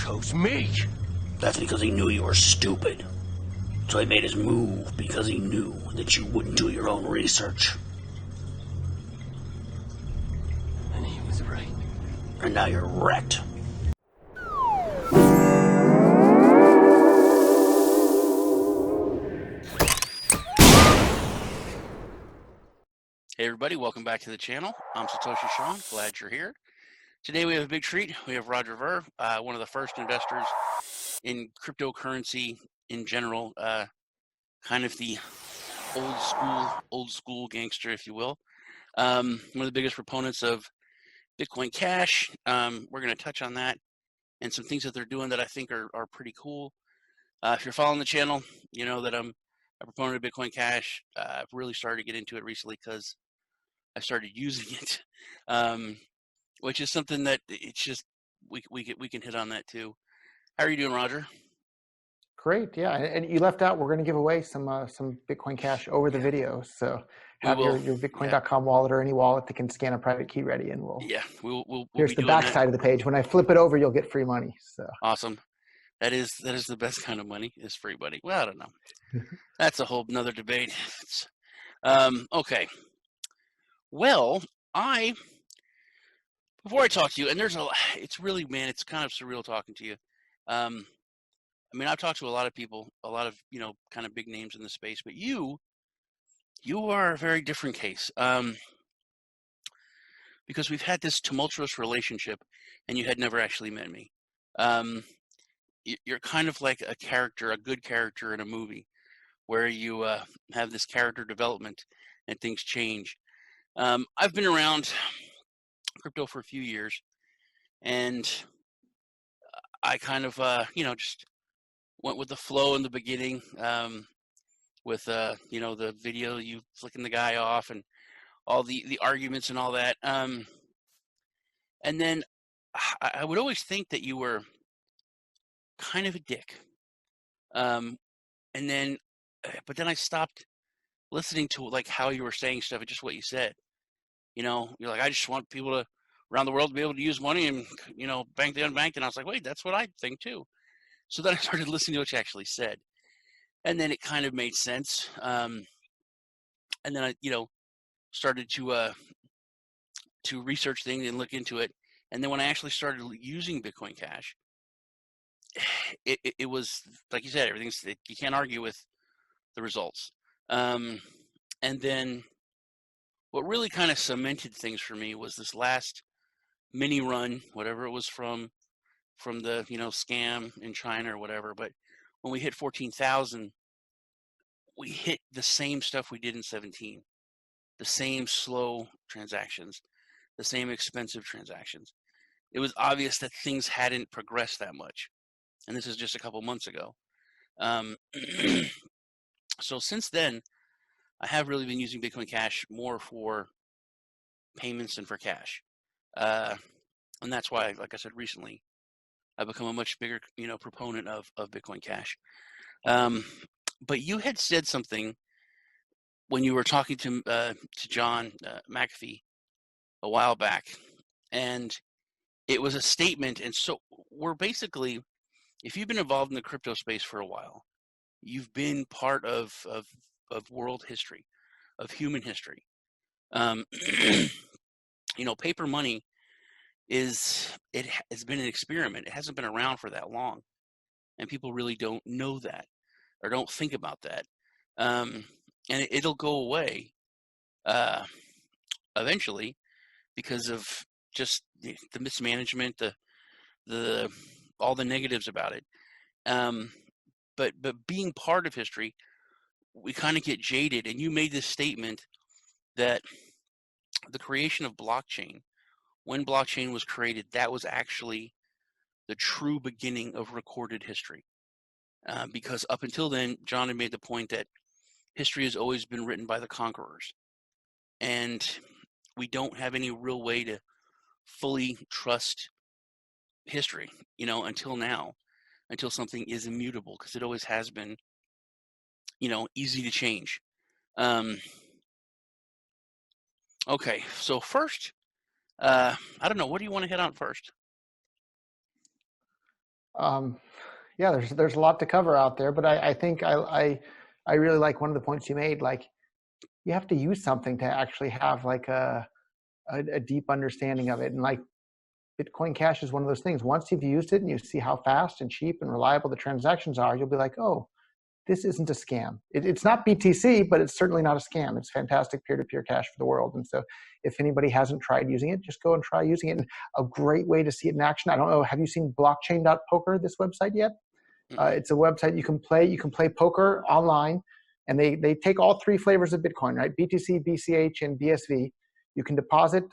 chose me. That's because he knew you were stupid. So he made his move because he knew that you wouldn't do your own research. And he was right. And now you're wrecked. Hey everybody, welcome back to the channel. I'm Satoshi Sean, glad you're here. Today we have a big treat. We have Roger Ver, one of the first investors in cryptocurrency in general, kind of the old school gangster, if you will. One of the biggest proponents of Bitcoincash. We're going to touch on that and some things that they're doing that I think are pretty cool. If you're following the channel, you know that I'm a proponent of Bitcoincash. I've really started to get into it recently because I started using it, which is something that it's just we can hit on that too. How are you doing, Roger? Great, yeah. And you left out, we're going to give away some Bitcoincash over the video. So have your Bitcoin.com wallet or any wallet that can scan a private key ready, and we'll here's the back side of the page. When I flip it over, you'll get free money. So awesome. That is the best kind of money, is free money. Well, I don't know. That's a whole nother debate. Okay. Well, before I talk to you, and it's really, man, it's kind of surreal talking to you. I mean, I've talked to a lot of people, a lot of, kind of big names in the space, but you are a very different case. Because we've had this tumultuous relationship and you had never actually met me. You're kind of like a good character in a movie where you have this character development and things change. I've been around crypto for a few years, and I kind of, just went with the flow in the beginning, with, the video, you flicking the guy off and all the arguments and all that. And then I would always think that you were kind of a dick. But then I stopped listening to like how you were saying stuff and just what you said. You're like, I just want people around the world to be able to use money and, bank the unbanked. And I was like, wait, that's what I think too. So then I started listening to what you actually said. And then it kind of made sense. And then I, started to research things and look into it. And then when I actually started using Bitcoincash, it was, like you said, you can't argue with the results. And then what really kind of cemented things for me was this last mini run, whatever it was from the, scam in China or whatever. But when we hit 14,000, we hit the same stuff we did in 17, the same slow transactions, the same expensive transactions. It was obvious that things hadn't progressed that much. And this is just a couple months ago. So since then, I have really been using Bitcoincash more for payments than for cash. And that's why, like I said recently, I've become a much bigger, proponent of Bitcoincash. But you had said something when you were talking to John McAfee a while back, and it was a statement. And so we're basically, if you've been involved in the crypto space for a while, you've been part of world history, of human history. Paper money has been an experiment. It hasn't been around for that long, and people really don't know that or don't think about that. And it'll go away eventually because of just the mismanagement, the all the negatives about it. But being part of history, we kind of get jaded. And you made this statement that the creation of blockchain, when blockchain was created, that was actually the true beginning of recorded history. Because up until then, John had made the point that history has always been written by the conquerors. And we don't have any real way to fully trust history, until now, until something is immutable, because it always has been, easy to change. Okay, so first, I don't know, what do you want to hit on first? Yeah, there's a lot to cover out there, but I think I really like one of the points you made. Like, you have to use something to actually have like a deep understanding of it. And like Bitcoin Cash is one of those things. Once you've used it and you see how fast and cheap and reliable the transactions are, you'll be like, oh, this isn't a scam. It's not BTC, but it's certainly not a scam. It's fantastic peer-to-peer cash for the world. And so if anybody hasn't tried using it, just go and try using it. And a great way to see it in action, I don't know, have you seen blockchain.poker, this website yet? It's a website you can play. You can play poker online, and they take all three flavors of Bitcoin, right? BTC, BCH, and BSV. You can deposit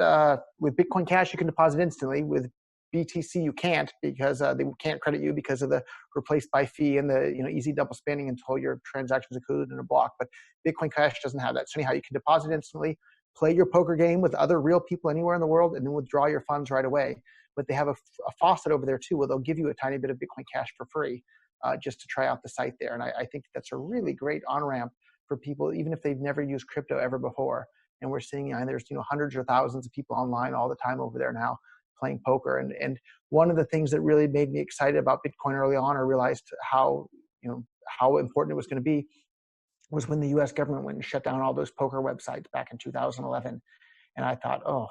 with Bitcoin Cash. You can deposit instantly. With BTC, you can't, because they can't credit you because of the replaced by fee and the easy double spending until your transactions included in a block. But Bitcoin Cash doesn't have that. So anyhow, you can deposit instantly, play your poker game with other real people anywhere in the world, and then withdraw your funds right away. But they have a faucet over there too, where they'll give you a tiny bit of Bitcoin Cash for free. Just to try out the site there. And I think that's a really great on-ramp for people, even if they've never used crypto ever before. And we're seeing there's hundreds or thousands of people online all the time over there now playing poker. And one of the things that really made me excited about Bitcoin early on, I realized how important it was going to be, was when the US government went and shut down all those poker websites back in 2011. And I thought, oh,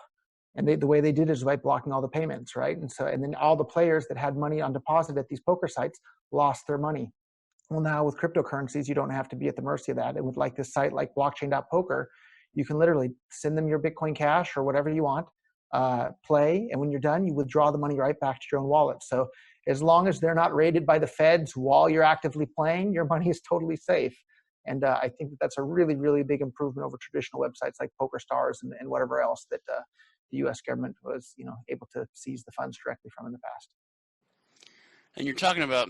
and the way they did it is by blocking all the payments, right? And then all the players that had money on deposit at these poker sites lost their money. Well, now with cryptocurrencies, you don't have to be at the mercy of that. And with like this site like blockchain.poker, you can literally send them your Bitcoin Cash or whatever you want, play, and when you're done, you withdraw the money right back to your own wallet. So as long as they're not raided by the feds while you're actively playing, your money is totally safe. And I think that's a really, really big improvement over traditional websites like PokerStars and whatever else that the U.S. government was, able to seize the funds directly from in the past. And you're talking about,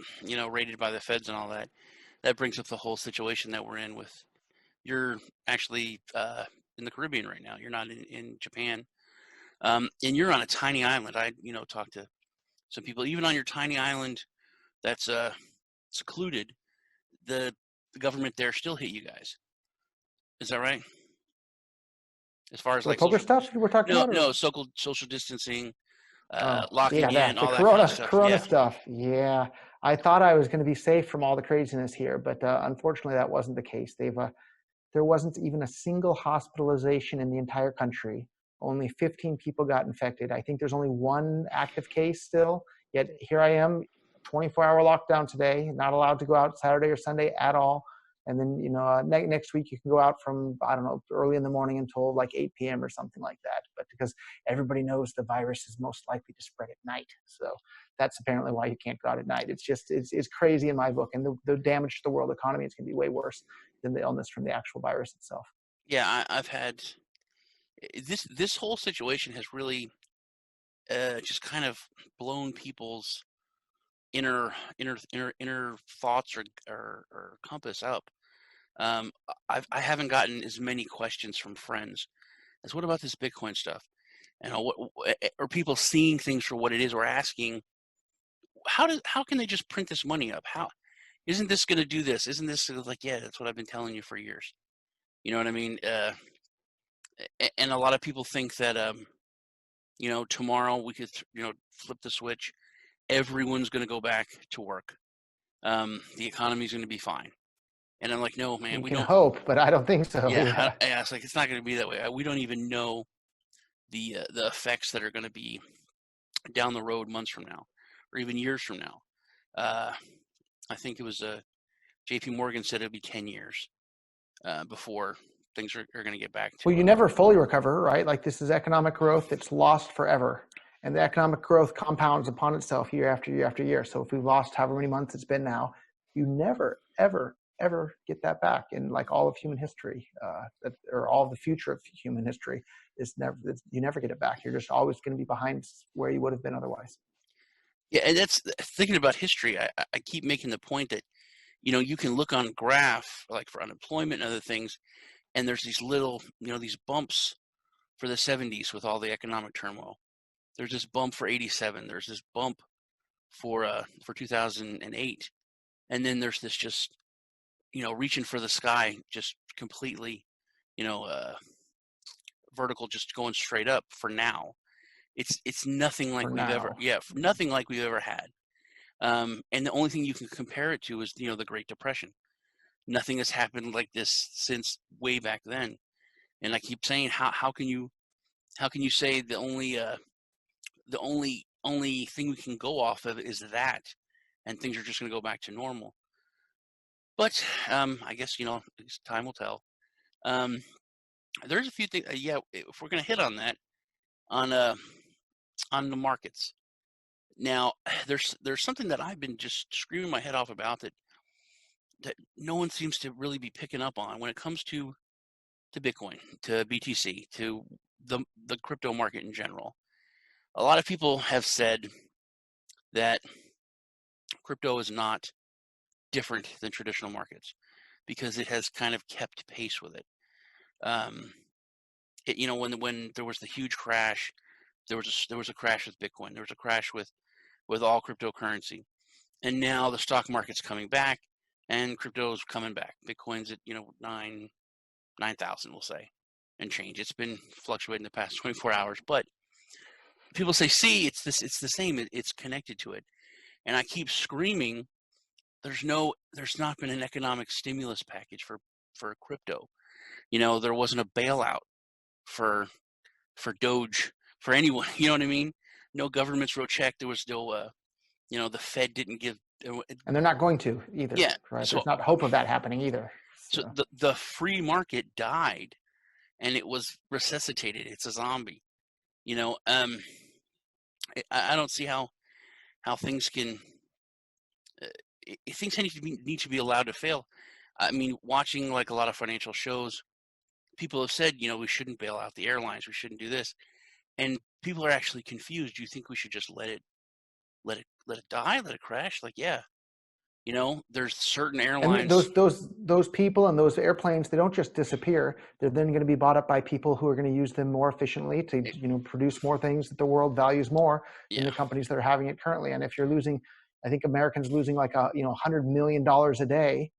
raided by the feds and all that. That brings up the whole situation that we're in with, you're actually in the Caribbean right now. You're not in Japan. And you're on a tiny island. I, talked to some people, even on your tiny island that's secluded, the government there still hit you guys. Is that right? As far as like poker stuff we're talking about? No, social distancing, locking in, all that Corona, kind of stuff. Corona stuff. Yeah. I thought I was going to be safe from all the craziness here, but unfortunately that wasn't the case. There wasn't even a single hospitalization in the entire country. Only 15 people got infected. I think there's only one active case still, yet here I am, 24-hour lockdown today, not allowed to go out Saturday or Sunday at all. And then, next week you can go out from, I don't know, early in the morning until like 8 p.m. or something like that. But because everybody knows the virus is most likely to spread at night. So that's apparently why you can't go out at night. It's crazy in my book. And the damage to the world economy is going to be way worse than the illness from the actual virus itself. Yeah, I've had this whole situation has really just kind of blown people's inner thoughts or compass up. I haven't gotten as many questions from friends as what about this Bitcoin stuff, and are people seeing things for what it is, or asking how can they just print this money up? How isn't this going to do this? Isn't this like, yeah, that's what I've been telling you for years. You know what I mean? And a lot of people think that tomorrow we could flip the switch. Everyone's going to go back to work. The economy's going to be fine. And I'm like, no, man, we don't hope, but I don't think so. Yeah. It's like, it's not going to be that way. We don't even know the effects that are going to be down the road months from now, or even years from now. I think it was JP Morgan said it'll be 10 years before things are going to get back to. Well, you never fully recover, right? Like, this is economic growth that's lost forever. And the economic growth compounds upon itself year after year after year. So if we've lost however many months it's been now, you never, ever, ever get that back in like all of human history, or all of the future of human history. You never get it back. You're just always going to be behind where you would have been otherwise. Yeah, and that's thinking about history. I keep making the point that, you can look on a graph like for unemployment and other things, and there's these little, these bumps for the 70s with all the economic turmoil. There's this bump for 87. There's this bump for 2008, and then there's this just, reaching for the sky, just completely, vertical, just going straight up for now. It's nothing like nothing like we've ever had. And the only thing you can compare it to is, the Great Depression. Nothing has happened like this since way back then. And I keep saying, how can you say the only thing we can go off of is that, and things are just going to go back to normal. But I guess time will tell. There's a few things. Yeah, if we're going to hit on that, on the markets. Now, there's something that I've been just screaming my head off about that no one seems to really be picking up on when it comes to Bitcoin, to BTC, to the crypto market in general. A lot of people have said that crypto is not different than traditional markets because it has kind of kept pace with it. When there was the huge crash, there was a crash with Bitcoin. There was a crash with all cryptocurrency, and now the stock market's coming back, and crypto is coming back. Bitcoin's at 9,000, we'll say, and change. It's been fluctuating the past 24 hours, but people say, "See, it's the same. It's connected to it." And I keep screaming, there's not been an economic stimulus package for crypto. There wasn't a bailout for Doge, for anyone. You know what I mean? No governments wrote check. There was no, the Fed didn't give. And they're not going to either. Yeah. Right. So, there's not hope of that happening either. So the free market died, and it was resuscitated. It's a zombie. I don't see how things can. Things need to be allowed to fail. I mean, watching like a lot of financial shows, people have said, we shouldn't bail out the airlines. We shouldn't do this, and people are actually confused. Do you think we should just let it die, let it crash? Like, yeah, there's certain airlines. And those people and those airplanes, they don't just disappear. They're then going to be bought up by people who are going to use them more efficiently to produce more things that the world values more than the companies that are having it currently. And if you're losing, I think Americans losing like $100 million a day.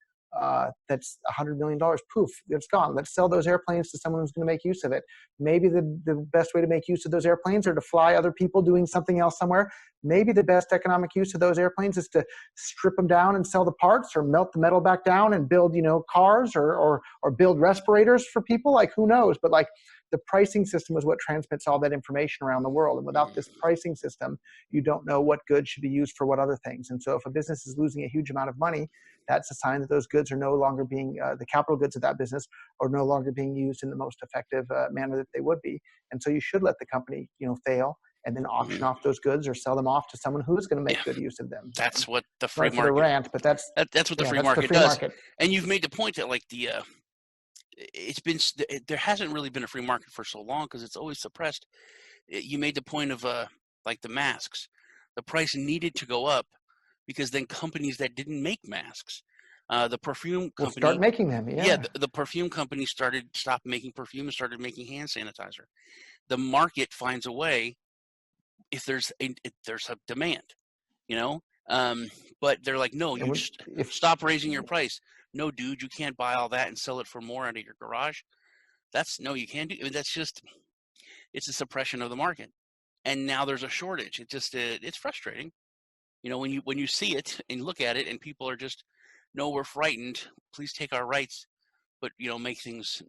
That's $100 million. Poof, it's gone. Let's sell those airplanes to someone who's going to make use of it. Maybe the best way to make use of those airplanes are to fly other people doing something else somewhere. Maybe the best economic use of those airplanes is to strip them down and sell the parts, or melt the metal back down and build, cars or build respirators for people. Like, who knows? But like, the pricing system is what transmits all that information around the world. And without this pricing system, you don't know what goods should be used for what other things. And so if a business is losing a huge amount of money, that's a sign that those goods are no longer being, the capital goods of that business are no longer being used in the most effective manner that they would be. And so you should let the company, fail, and then auction off those goods or sell them off to someone who is going to make good use of them. That's what the free market. For the rant, but that's what the free market does. And you've made the point that like there hasn't really been a free market for so long because it's always suppressed. You made the point of like the masks. The price needed to go up because then companies that didn't make masks, the perfume company, will start making them. Yeah, the perfume company stopped making perfume and started making hand sanitizer. The market finds a way if there's a demand, but they're like, no, stop raising your price. No, dude, you can't buy all that and sell it for more out of your garage. You can't do. I mean, it's a suppression of the market, and now there's a shortage. It's frustrating, when you see it and look at it, and people are just, no, we're frightened. Please take our rights, but make things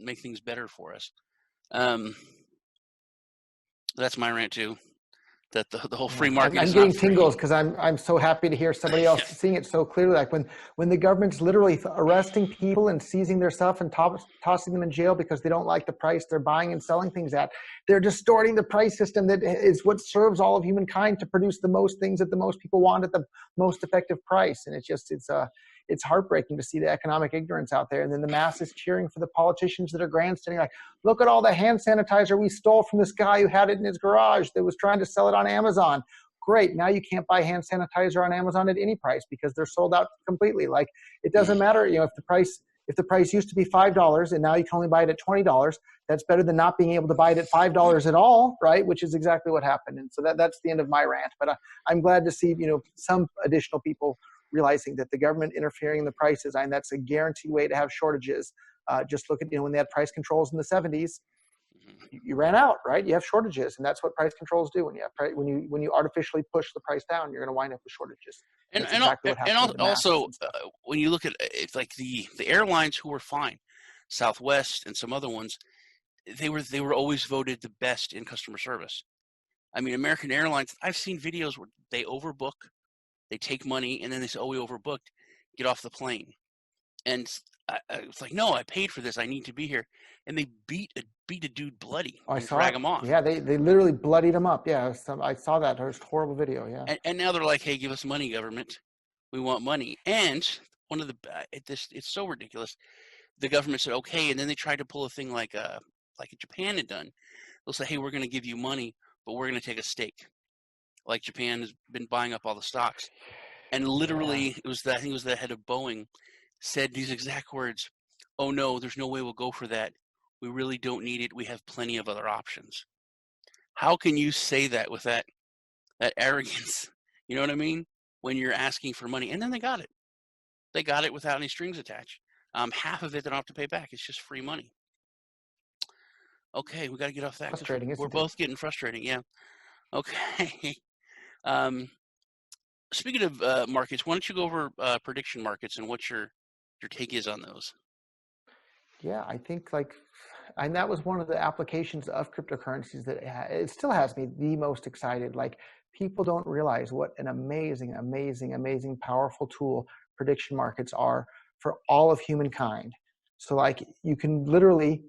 better for us. That's my rant too. That the whole free market. I'm getting tingles because I'm so happy to hear somebody else seeing it so clearly. Like when the government's literally arresting people and seizing their stuff and tossing them in jail because they don't like the price they're buying and selling things at. They're distorting the price system that is what serves all of humankind to produce the most things that the most people want at the most effective price. And it's heartbreaking to see the economic ignorance out there. And then the masses cheering for the politicians that are grandstanding, like, look at all the hand sanitizer we stole from this guy who had it in his garage that was trying to sell it on Amazon. Great, now you can't buy hand sanitizer on Amazon at any price because they're sold out completely. Like, it doesn't matter, if the price used to be $5 and now you can only buy it at $20, that's better than not being able to buy it at $5 at all, right? Which is exactly what happened. And so that's the end of my rant. But I'm glad to see, some additional people realizing that the government interfering in the prices, and that's a guaranteed way to have shortages. Just look at, when they had price controls in the 70s, you ran out, right? You have shortages, and that's what price controls do. When you have when you artificially push the price down, you're going to wind up with shortages. That's exactly what happened with the masks also and stuff. When you look at it's like the airlines who were fine, Southwest and some other ones, they were always voted the best in customer service. I mean, American Airlines, I've seen videos where they overbook, they take money, and then they say, "Oh, we overbooked, get off the plane." And I was like, "No, I paid for this. I need to be here." And they beat a dude bloody and drag him off. Yeah, they literally bloodied him up. Yeah, I saw that. It was a horrible video. Yeah. And now they're like, "Hey, give us money, government. We want money." And one of the it's so ridiculous. The government said okay, and then they tried to pull a thing like Japan had done. They'll say, "Hey, we're going to give you money, but we're going to take a stake." Like Japan has been buying up all the stocks, and literally, I think it was the head of Boeing said these exact words: "Oh no, there's no way we'll go for that. We really don't need it. We have plenty of other options." How can you say that with that arrogance? You know what I mean? When you're asking for money, and then they got it. They got it without any strings attached. Half of it they don't have to pay back. It's just free money. Okay, we got to get off that. Frustrating. We're both getting frustrating. Yeah. Okay. Speaking of markets, why don't you go over prediction markets and what your take is on those? Yeah, I think and that was one of the applications of cryptocurrencies that it still has me the most excited. Like, people don't realize what an amazing, amazing, amazing, powerful tool prediction markets are for all of humankind. So like, you can literally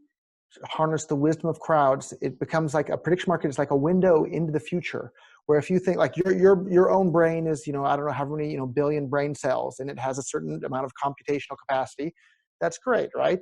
harness the wisdom of crowds. It becomes like a prediction market is like a window into the future, where if you think like your own brain is, I don't know how many, billion brain cells, and it has a certain amount of computational capacity, that's great, right?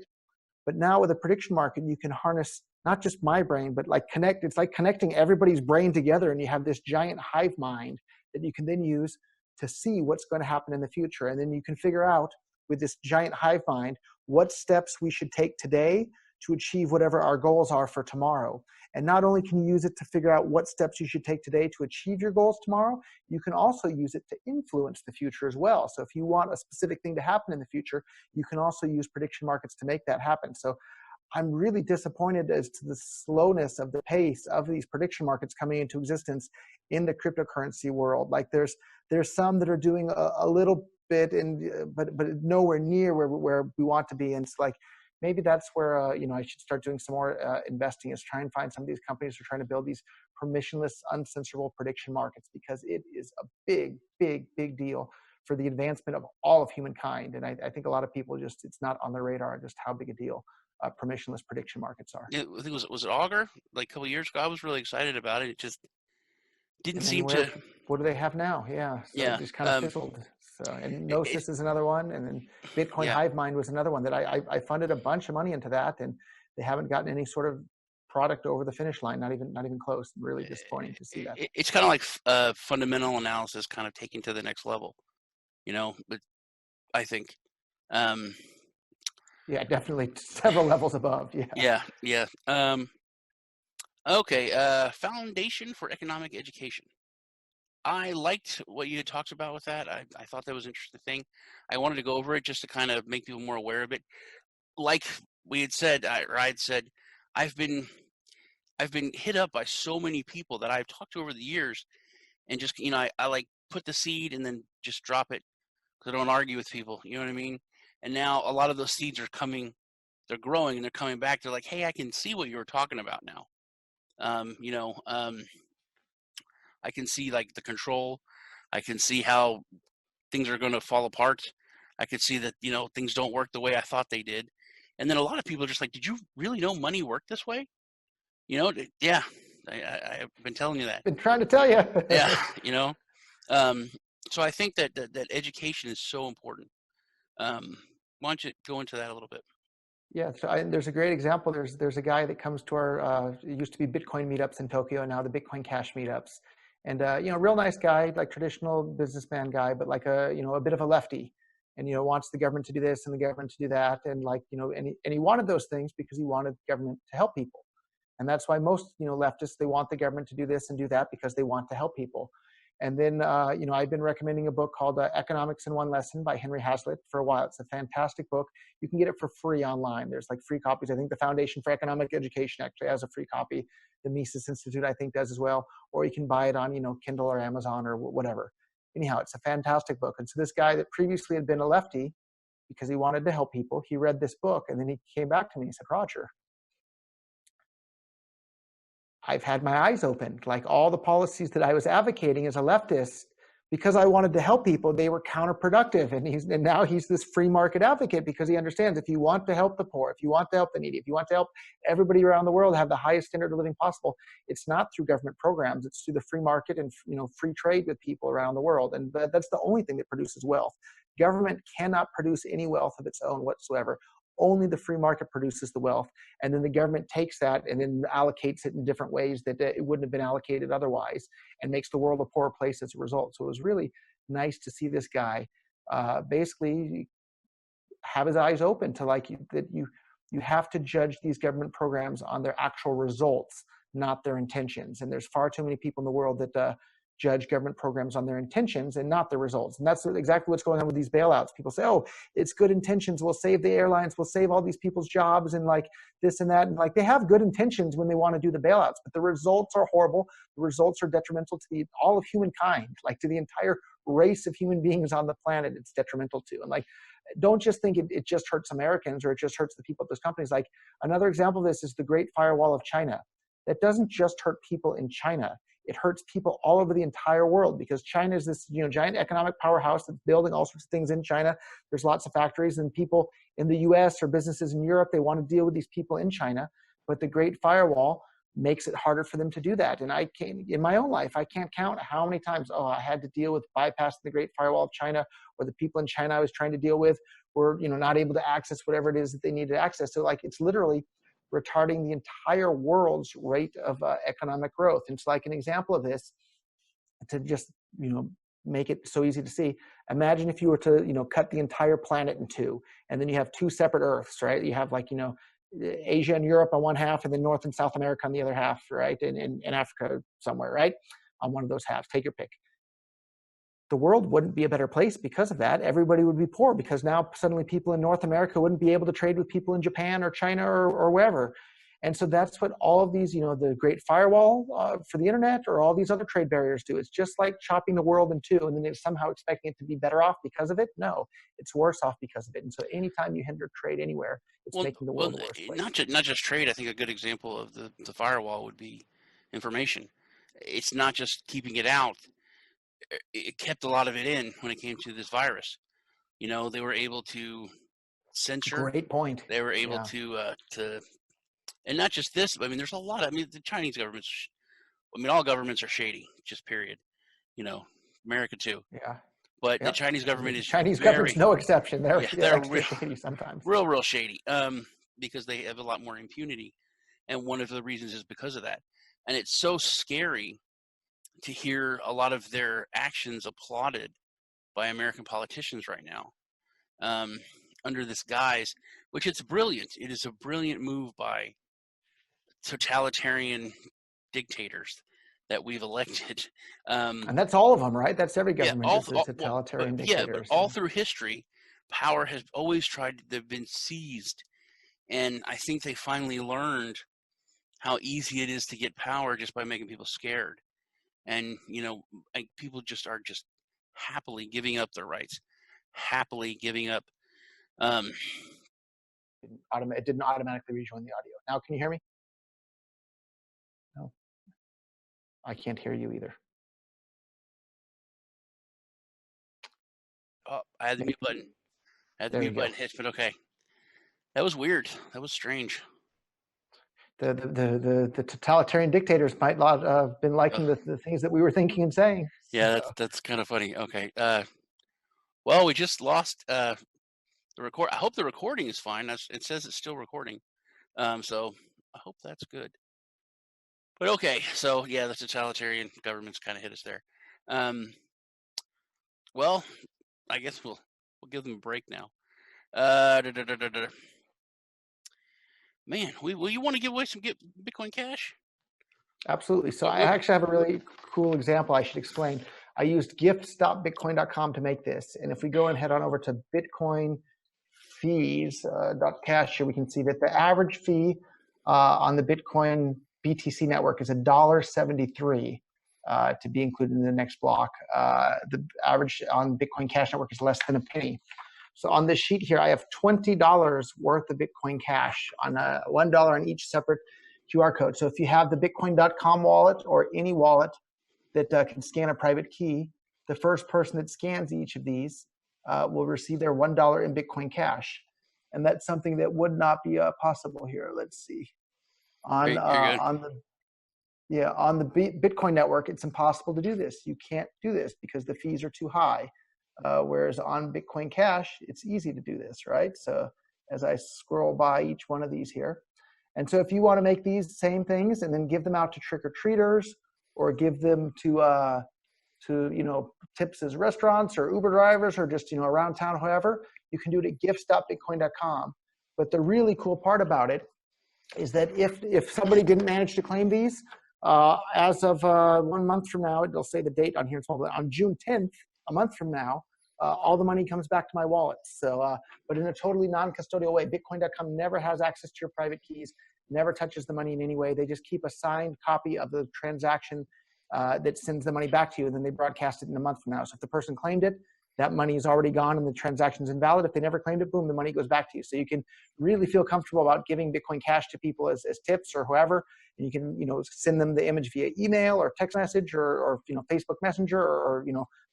But now with a prediction market, you can harness not just my brain, but it's like connecting everybody's brain together, and you have this giant hive mind that you can then use to see what's going to happen in the future. And then you can figure out with this giant hive mind what steps we should take today to achieve whatever our goals are for tomorrow. And not only can you use it to figure out what steps you should take today to achieve your goals tomorrow, you can also use it to influence the future as well. So if you want a specific thing to happen in the future, you can also use prediction markets to make that happen. So I'm really disappointed as to the slowness of the pace of these prediction markets coming into existence in the cryptocurrency world. Like there's some that are doing a little bit, but nowhere near where we want to be. And it's like, maybe that's where I should start doing some more investing, is try and find some of these companies who are trying to build these permissionless, uncensorable prediction markets, because it is a big, big, big deal for the advancement of all of humankind. And I think a lot of people it's not on their radar just how big a deal permissionless prediction markets are. Yeah, I think was it Augur like a couple of years ago? I was really excited about it. It just didn't seem to. What do they have now? Yeah, so it just kind of fizzled. So, and Gnosis is another one, and then Bitcoin Hive Mind was another one that I funded a bunch of money into that, and they haven't gotten any sort of product over the finish line, not even close. Really disappointing to see that. It's kind of like fundamental analysis, kind of taken to the next level, But I think. Yeah, definitely several levels above. Yeah. Yeah. Okay. Foundation for Economic Education. I liked what you had talked about with that. I thought that was an interesting thing. I wanted to go over it just to kind of make people more aware of it. Like we had said, I'd said, I've been hit up by so many people that I've talked to over the years, and just I like put the seed and then just drop it because I don't argue with people. You know what I mean? And now a lot of those seeds are coming, they're growing, and they're coming back. They're like, hey, I can see what you were talking about now. I can see like the control. I can see how things are going to fall apart. I could see that, things don't work the way I thought they did. And then a lot of people are just like, did you really know money worked this way? Yeah, I've been telling you that. Been trying to tell you. Yeah, so I think that education is so important. Why don't you go into that a little bit? Yeah, so there's a great example. There's a guy that comes to our it used to be Bitcoin meetups in Tokyo, now the Bitcoincash meetups, and real nice guy, like traditional businessman guy, but like a bit of a lefty, and wants the government to do this and the government to do that, and and he wanted those things because he wanted the government to help people, and that's why most leftists, they want the government to do this and do that because they want to help people. And then, I've been recommending a book called Economics in One Lesson by Henry Hazlitt for a while. It's a fantastic book. You can get it for free online. There's like free copies. I think the Foundation for Economic Education actually has a free copy. The Mises Institute, I think, does as well. Or you can buy it on, Kindle or Amazon or whatever. Anyhow, it's a fantastic book. And so this guy that previously had been a lefty, because he wanted to help people, he read this book, and then he came back to me and said, Roger, I've had my eyes opened. Like all the policies that I was advocating as a leftist, because I wanted to help people, they were counterproductive. And now he's this free market advocate because he understands if you want to help the poor, if you want to help the needy, if you want to help everybody around the world have the highest standard of living possible, it's not through government programs, it's through the free market and free trade with people around the world. And that's the only thing that produces wealth. Government cannot produce any wealth of its own whatsoever. Only the free market produces the wealth, and then the government takes that and then allocates it in different ways that it wouldn't have been allocated otherwise, and makes the world a poorer place as a result. So it was really nice to see this guy basically have his eyes open to that you have to judge these government programs on their actual results, not their intentions. And there's far too many people in the world that judge government programs on their intentions and not the results. And that's exactly what's going on with these bailouts. People say, oh, it's good intentions. We'll save the airlines. We'll save all these people's jobs and like this and that. And like they have good intentions when they want to do the bailouts, but the results are horrible. The results are detrimental to all of humankind, like to the entire race of human beings on the planet. It's detrimental to. And like, don't just think it just hurts Americans or it just hurts the people at those companies. Like another example of this is the Great Firewall of China. That doesn't just hurt people in China. It hurts people all over the entire world because China is this giant economic powerhouse that's building all sorts of things in China. There's lots of factories, and people in the US or businesses in Europe, they want to deal with these people in China. But the Great Firewall makes it harder for them to do that. And in my own life, I can't count how many times, I had to deal with bypassing the Great Firewall of China, or the people in China I was trying to deal with were not able to access whatever it is that they needed access. So like it's literally retarding the entire world's rate of economic growth. And it's like an example of this, to just make it so easy to see. Imagine if you were to cut the entire planet in two, and then you have two separate Earths, right? You have like Asia and Europe on one half, and then North and South America on the other half, right? And Africa somewhere, right? On one of those halves, take your pick. The world wouldn't be a better place because of that. Everybody would be poor because now suddenly people in North America wouldn't be able to trade with people in Japan or China or wherever. And so that's what all of these, the Great Firewall for the internet or all these other trade barriers do. It's just like chopping the world in two and then they're somehow expecting it to be better off because of it. No, it's worse off because of it. And so anytime you hinder trade anywhere, it's making the world a worse place. Not just trade. I think a good example of the firewall would be information. It's not just keeping it out. It kept a lot of it in when it came to this virus. They were able to censor. Great point. They were able to, and not just this. I mean, there's a lot. The Chinese government's. All governments are shady. Just period. America too. Yeah. But the Chinese government is government's no exception. They're real shady sometimes. Real shady. Because they have a lot more impunity, and one of the reasons is because of that. And it's so scary to hear a lot of their actions applauded by American politicians right now, under this guise, which it's brilliant. It is a brilliant move by totalitarian dictators that we've elected. And that's all of them, right? That's every government is a totalitarian dictator. Yeah, but all through history, power has always they've been seized. And I think they finally learned how easy it is to get power just by making people scared. And, people just are just happily giving up their rights, happily giving up. It didn't automatically rejoin the audio. Now, can you hear me? No. I can't hear you either. Oh, I had the mute button. Hit, but okay. That was weird. That was strange. The totalitarian dictators might not have been liking the things that we were thinking and saying. Yeah, that's kind of funny. Okay. Well, we just lost the record. I hope the recording is fine. It says it's still recording. So I hope that's good. But okay, so yeah, the totalitarian governments kind of hit us there. Well, I guess we'll give them a break now. Man, will you want to give away some Bitcoin Cash? Absolutely. So I actually have a really cool example I should explain. I used gift.bitcoin.com to make this. And if we go and head on over to Bitcoin fees.cash here, we can see that the average fee on the Bitcoin BTC network is $1.73 to be included in the next block. The average on Bitcoin Cash network is less than a penny. So on this sheet here, I have $20 worth of Bitcoin Cash on $1 on each separate QR code. So if you have the Bitcoin.com wallet or any wallet that can scan a private key, the first person that scans each of these will receive their $1 in Bitcoin Cash. And that's something that would not be possible here. Let's see. On the Bitcoin network, it's impossible to do this. You can't do this because the fees are too high. Whereas on Bitcoin Cash, it's easy to do this, right? So as I scroll by each one of these here. And so if you want to make these same things and then give them out to trick-or-treaters or give them to tips as restaurants or Uber drivers or just, around town, however, you can do it at gifts.bitcoin.com. But the really cool part about it is that if somebody didn't manage to claim these, as of 1 month from now, it'll say the date on here, on June 10th, a month from now, all the money comes back to my wallet. So, but in a totally non-custodial way. Bitcoin.com never has access to your private keys, never touches the money in any way. They just keep a signed copy of the transaction that sends the money back to you, and then they broadcast it in a month from now. So if the person claimed it, that money is already gone and the transaction's invalid. If they never claimed it, boom, the money goes back to you. So you can really feel comfortable about giving Bitcoin Cash to people as tips or whoever. And you can, send them the image via email or text message or Facebook Messenger or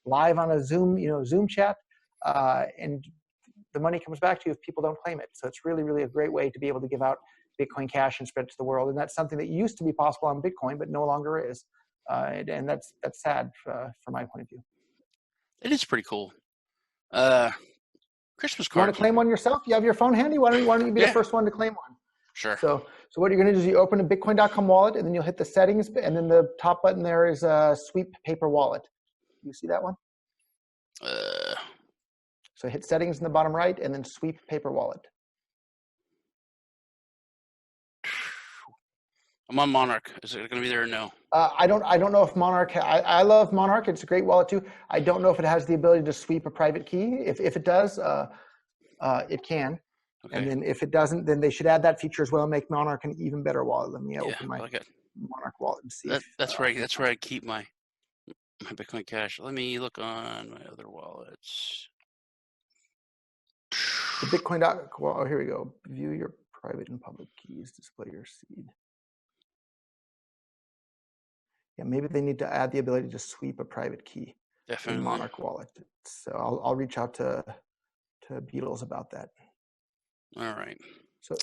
live on a Zoom, Zoom chat. And the money comes back to you if people don't claim it. So it's really, really a great way to be able to give out Bitcoin Cash and spread it to the world. And that's something that used to be possible on Bitcoin, but no longer is. And that's sad from my point of view. It is pretty cool. Christmas cards. You want to claim one yourself? You have your phone handy? Why don't you be the first one to claim one? Sure. So what you're going to do is you open a Bitcoin.com wallet, and then you'll hit the settings, and then the top button there is a sweep paper wallet. You see that one? So hit settings in the bottom right, and then sweep paper wallet. I'm on Monarch. Is it going to be there or no? I don't know if Monarch. I love Monarch. It's a great wallet too. I don't know if it has the ability to sweep a private key. If it does, it can. Okay. And then if it doesn't, then they should add that feature as well and make Monarch an even better wallet. Let me open my Monarch wallet and see. That's where I keep my Bitcoin Cash. Let me look on my other wallets. The Bitcoin. Well, here we go. View your private and public keys. Display your seed. Yeah, maybe they need to add the ability to sweep a private key in Monarch wallet. So I'll reach out to Beatles about that. All right. So.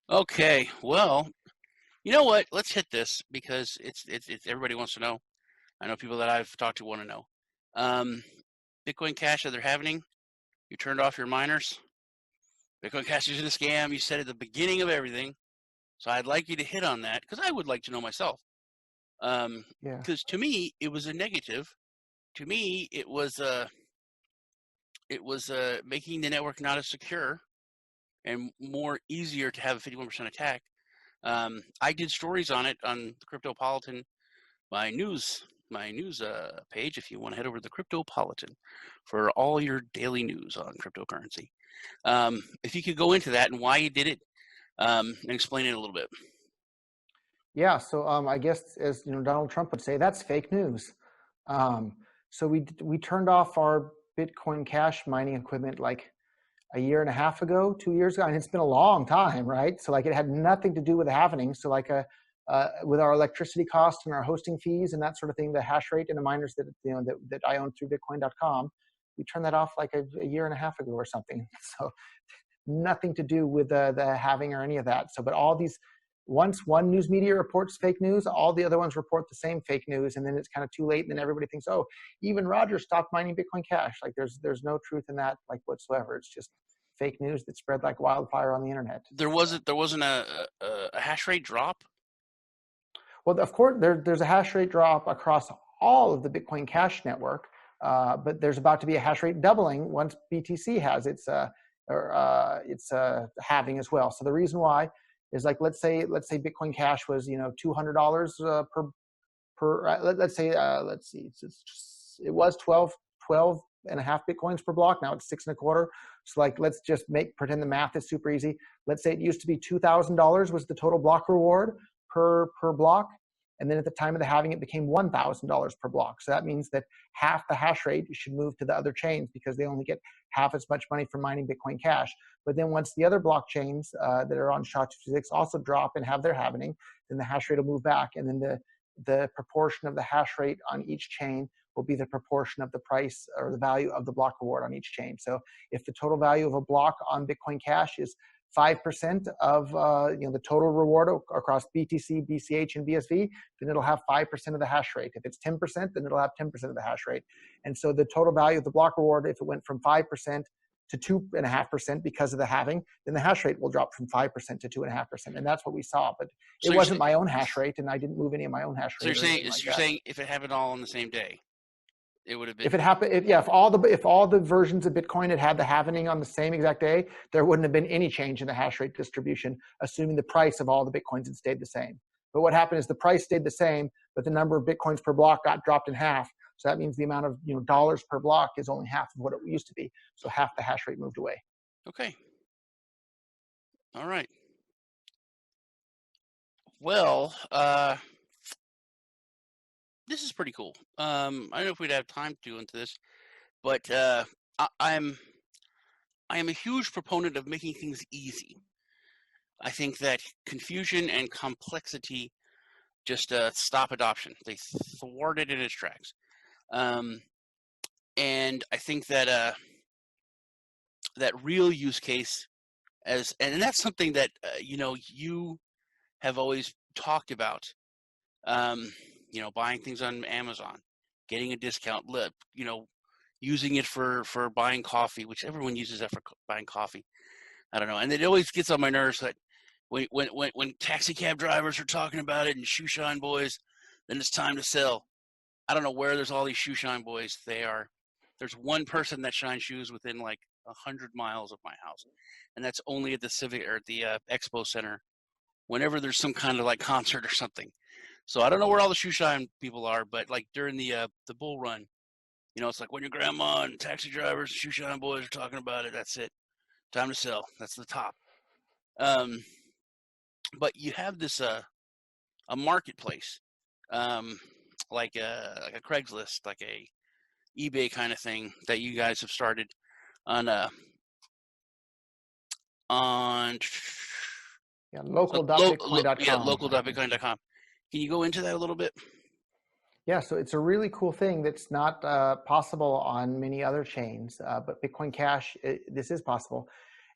Okay. Well, you know what? Let's hit this because it's everybody wants to know. I know people that I've talked to want to know. Bitcoin Cash that they're having. You turned off your miners. Bitcoin Cash isn't a scam. You said at the beginning of everything. So I'd like you to hit on that because I would like to know myself. Because to me, it was a negative. To me, it was making the network not as secure and more easier to have a 51% attack. I did stories on it on the Cryptopolitan, my news page. If you want to head over to the Cryptopolitan for all your daily news on cryptocurrency. If you could go into that and why you did it. And explain it a little bit. Yeah, so I guess as Donald Trump would say, that's fake news. So we turned off our Bitcoin Cash mining equipment like a year and a half ago, 2 years ago, and it's been a long time, right? So like it had nothing to do with the halvening. So like with our electricity costs and our hosting fees and that sort of thing, the hash rate and the miners that I own through Bitcoin.com, we turned that off like a year and a half ago or something. So. Nothing to do with the halving or any of that. So, but all these, once one news media reports fake news, all the other ones report the same fake news, and then it's kind of too late, and then everybody thinks, oh, even Roger stopped mining Bitcoin Cash. Like there's no truth in that, like whatsoever. It's just fake news that spread like wildfire on the internet. There wasn't a hash rate drop. Well, of course, there's a hash rate drop across all of the Bitcoin Cash network, but there's about to be a hash rate doubling once BTC has its halving as well. So the reason why is like let's say Bitcoin Cash was $200 per per, let's say, let's see, it was 12 and a half Bitcoins per block. Now it's 6.25. So like, let's just pretend the math is super easy. Let's say it used to be $2,000 was the total block reward per block. And then at the time of the halving, it became $1,000 per block. So that means that half the hash rate should move to the other chains because they only get half as much money from mining Bitcoin Cash. But then once the other blockchains that are on SHA-256 also drop and have their halving, then the hash rate will move back. And then the proportion of the hash rate on each chain will be the proportion of the price or the value of the block reward on each chain. So if the total value of a block on Bitcoin Cash is 5% of the total reward across BTC, BCH, and BSV, then it'll have 5% of the hash rate. If it's 10%, then it'll have 10% of the hash rate. And so the total value of the block reward, if it went from 5% to 2.5% because of the halving, then the hash rate will drop from 5% to 2.5%. And that's what we saw. But it wasn't my own hash rate, and I didn't move any of my own hash rate. So you're saying if it happened all on the same day, it would have been. If it happened, if all the versions of Bitcoin had the halving on the same exact day, there wouldn't have been any change in the hash rate distribution, assuming the price of all the Bitcoins had stayed the same. But what happened is the price stayed the same, but the number of Bitcoins per block got dropped in half. So that means the amount of dollars per block is only half of what it used to be. So half the hash rate moved away. Okay. All right. Well, this is pretty cool. I don't know if we'd have time to go into this, but I am a huge proponent of making things easy. I think that confusion and complexity just stop adoption. They thwart it in its tracks. And I think that that real use case and that's something that you have always talked about. Buying things on Amazon, getting a discount, using it for buying coffee, which everyone uses that for buying coffee. I don't know. And it always gets on my nerves that when taxi cab drivers are talking about it and shoe shine boys, then it's time to sell. I don't know where there's all these shoe shine boys. There's one person that shines shoes within like 100 miles of my house. And that's only at the Civic or at the Expo Center whenever there's some kind of like concert or something. So I don't know where all the shoe shine people are, but like during the bull run, it's like when your grandma and taxi drivers, shoe shine boys are talking about it. That's it. Time to sell. That's the top. But you have this a marketplace, like a Craigslist, like a eBay kind of thing that you guys have started on local.bitcoin.com. Yeah, local.bitcoin.com. Can you go into that a little bit? Yeah, so it's a really cool thing that's not possible on many other chains, but Bitcoin Cash, this is possible.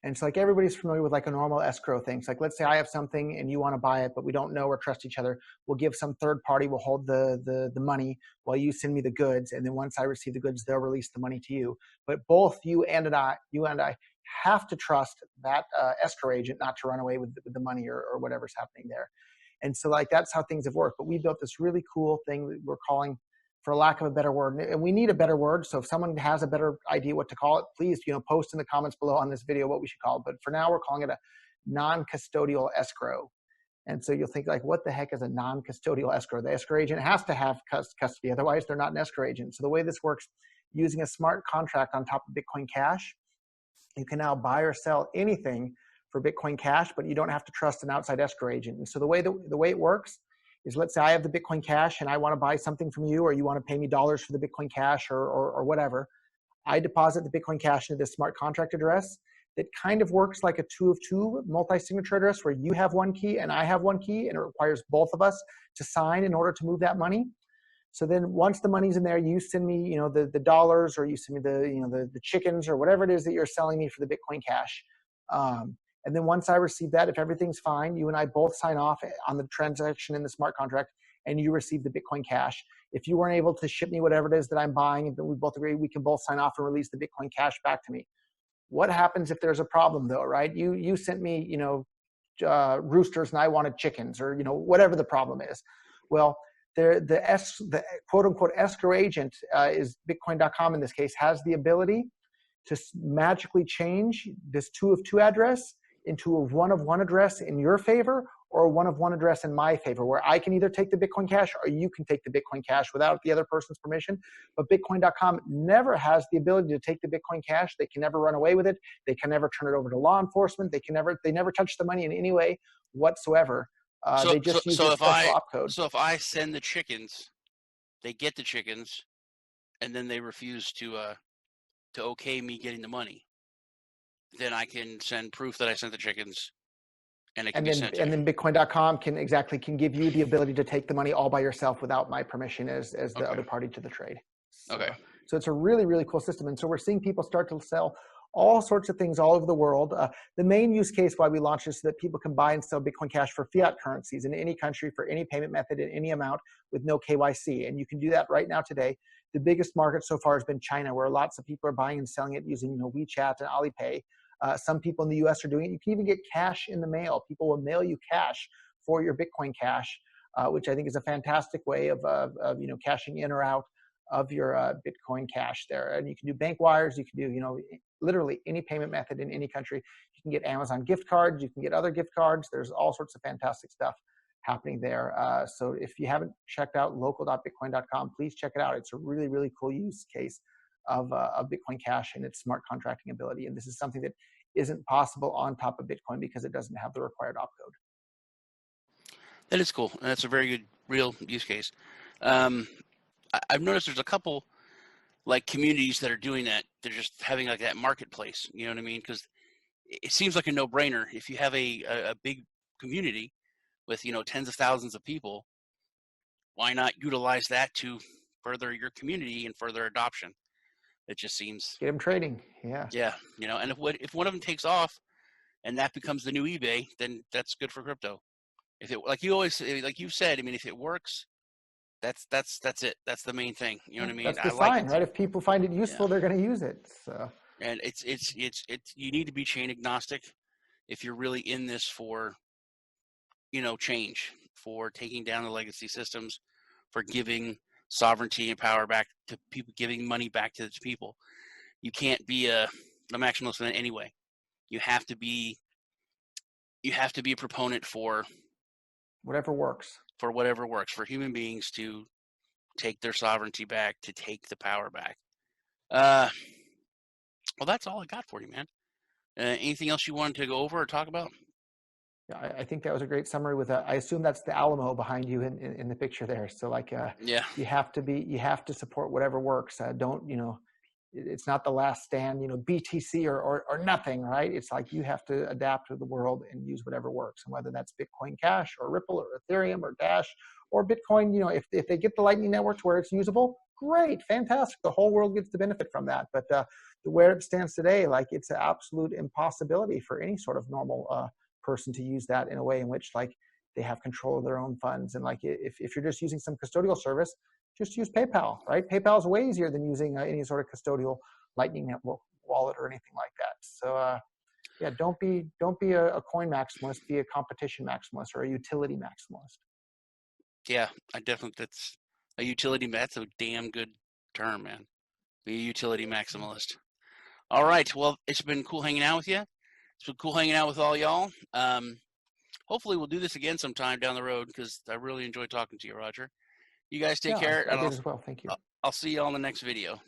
And so like everybody's familiar with like a normal escrow thing. So like let's say I have something and you want to buy it, but we don't know or trust each other. We'll give some third party, we'll hold the money while you send me the goods. And then once I receive the goods, they'll release the money to you. But both you and I have to trust that escrow agent not to run away with the money or whatever's happening there. And so like that's how things have worked. But we built this really cool thing that we're calling, for lack of a better word, and we need a better word. So if someone has a better idea what to call it, please post in the comments below on this video what we should call it. But for now, we're calling it a non-custodial escrow. And so you'll think like, what the heck is a non-custodial escrow? The escrow agent has to have custody, otherwise they're not an escrow agent. So the way this works, using a smart contract on top of Bitcoin Cash, you can now buy or sell anything for Bitcoin Cash, but you don't have to trust an outside escrow agent. And so the way it works is, let's say I have the Bitcoin Cash and I want to buy something from you, or you want to pay me dollars for the Bitcoin Cash or whatever. I deposit the Bitcoin Cash into this smart contract address that kind of works like a 2 of 2 multi-signature address where you have one key and I have one key, and it requires both of us to sign in order to move that money. So then once the money's in there, you send me the dollars, or you send me the chickens or whatever it is that you're selling me for the Bitcoin Cash. And then once I receive that, if everything's fine, you and I both sign off on the transaction in the smart contract, and you receive the Bitcoin Cash. If you weren't able to ship me whatever it is that I'm buying, and we both agree, we can both sign off and release the Bitcoin Cash back to me. What happens if there's a problem though, right? You sent me, roosters and I wanted chickens, or whatever the problem is. Well, the quote unquote escrow agent is Bitcoin.com in this case, has the ability to magically change this 2 of 2 address into a 1 of 1 address in your favor, or a one-of-one address in my favor, where I can either take the Bitcoin Cash or you can take the Bitcoin Cash without the other person's permission. But Bitcoin.com never has the ability to take the Bitcoin Cash. They can never run away with it. They can never turn it over to law enforcement. They never touch the money in any way whatsoever. They just use a special opcode. So if I send the chickens, they get the chickens, and then they refuse to okay me getting the money, then I can send proof that I sent the chickens, and it can be sent to me. And then Bitcoin.com can give you the ability to take the money all by yourself without my permission as the other party to the trade. So it's a really, really cool system. And so we're seeing people start to sell all sorts of things all over the world. The main use case why we launched this is that people can buy and sell Bitcoin Cash for fiat currencies in any country for any payment method in any amount with no KYC. And you can do that right now today. The biggest market so far has been China, where lots of people are buying and selling it using WeChat and Alipay. Some people in the US are doing it. You can even get cash in the mail. People will mail you cash for your Bitcoin Cash, which I think is a fantastic way of cashing in or out of your Bitcoin Cash there. And you can do bank wires. You can do literally any payment method in any country. You can get Amazon gift cards. You can get other gift cards. There's all sorts of fantastic stuff happening there. So if you haven't checked out local.bitcoin.com, please check it out. It's a really, really cool use case of Bitcoin Cash and its smart contracting ability. And this is something that isn't possible on top of Bitcoin because it doesn't have the required opcode. That is cool. That's a very good, real use case. I've noticed there's a couple like communities that are doing that. They're just having like that marketplace. You know what I mean? Because it seems like a no-brainer. If you have a big community with tens of thousands of people, why not utilize that to further your community and further adoption? It just seems get them trading. Yeah. And if one of them takes off and that becomes the new eBay, then that's good for crypto. If it, like you said, I mean, if it works, that's it. That's the main thing. You know what I mean? That's the sign, right? If people find it useful, they're going to use it. So. And it's you need to be chain agnostic if you're really in this for change, for taking down the legacy systems, for giving sovereignty and power back to people, giving money back to the people. You can't be a maximalist in any way. You have to be a proponent for whatever works. For whatever works for human beings to take their sovereignty back, to take the power back. Well, that's all I got for you, man. Anything else you wanted to go over or talk about? Yeah, I think that was a great summary. With I assume that's the Alamo behind you in the picture there. So like, you have to support whatever works. Don't it's not the last stand, BTC or nothing, right? It's like you have to adapt to the world and use whatever works. And whether that's Bitcoin Cash or Ripple or Ethereum or Dash or Bitcoin, if they get the Lightning Network to where it's usable, great, fantastic. The whole world gets to benefit from that. But where it stands today, like it's an absolute impossibility for any sort of normal person to use that in a way in which like they have control of their own funds. And like if you're just using some custodial service, just use PayPal, right? PayPal is way easier than using any sort of custodial Lightning Network wallet or anything like that. So don't be a coin maximalist, be a competition maximalist or a utility maximalist. Yeah, that's a utility. That's a damn good term, man. Be a utility maximalist. All right. Well, it's been cool hanging out with you. It's been cool hanging out with all y'all. Hopefully we'll do this again sometime down the road because I really enjoyed talking to you, Roger. You guys take care. I did as well. Thank you. I'll see you all in the next video.